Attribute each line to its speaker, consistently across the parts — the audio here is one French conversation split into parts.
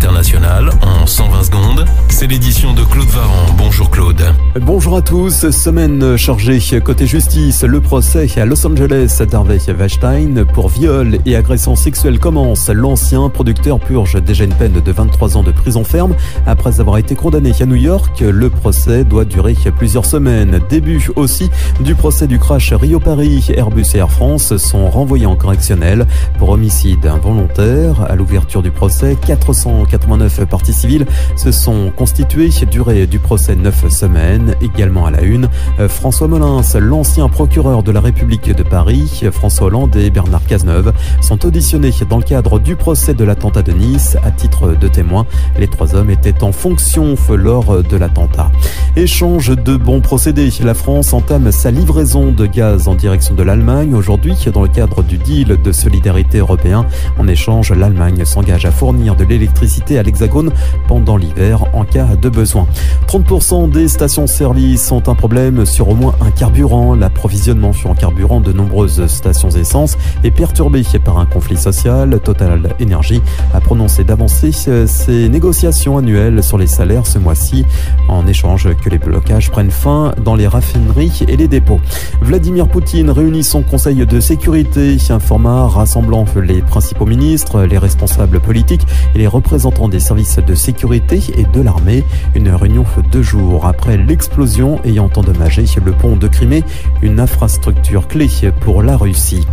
Speaker 1: internationales en 120 secondes. C'est l'édition de Claude Varran. Bonjour Claude.
Speaker 2: Bonjour à tous. Semaine chargée côté justice. Le procès à Los Angeles d'Harvey Weinstein pour viol et agression sexuelle commence. L'ancien producteur purge déjà une peine de 23 ans de prison ferme. Après avoir été condamné à New York, le procès doit durer plusieurs semaines. Début aussi du procès du crash Rio-Paris. Airbus et Air France sont renvoyés en correctionnel pour homicide involontaire. À l'ouverture du procès, 489 parties civiles se sont constituées. Durée du procès 9 semaines. Également à la une, François Molins, l'ancien procureur de la République de Paris. François Hollande et Bernard Cazeneuve sont auditionnés dans le cadre du procès de l'attentat de Nice. À titre de témoin, les trois hommes étaient en fonction lors de l'attentat. Échange de bons procédés. La France entame sa livraison de gaz en direction de l'Allemagne. Aujourd'hui, dans le cadre du deal de solidarité européen, en échange, l'Allemagne s'engage à fournir de l'électricité à l'Hexagone pendant l'hiver en cas de besoin. 30% des stations-service ont un problème sur au moins un carburant. L'approvisionnement en carburant de nombreuses stations essence est perturbé par un conflit social. Total Énergie a prononcé d'avancer ses négociations annuelles sur les salaires ce mois-ci, en échange que les blocages prennent fin dans les raffineries et les dépôts. Vladimir Poutine réunit son conseil de sécurité, un format rassemblant les principaux ministres, les responsables politiques et les représentants des services de sécurité et de l'armée. Une réunion 2 jours après l'explosion ayant endommagé le pont de Crimée, une infrastructure clé pour la Russie.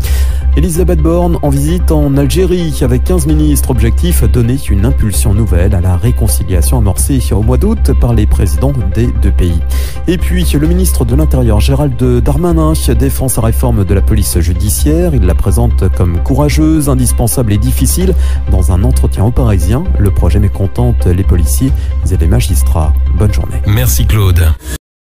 Speaker 2: Elisabeth Borne en visite en Algérie avec 15 ministres. Objectif, donner une impulsion nouvelle à la réconciliation amorcée au mois d'août par les présidents des deux pays. Et puis, le ministre de l'Intérieur, Gérald Darmanin, défend sa réforme de la police judiciaire. Il la présente comme courageuse, indispensable et difficile. Dans un entretien au Parisien, le projet mécontente les policiers et les magistrats. Bonne journée.
Speaker 1: Merci Claude.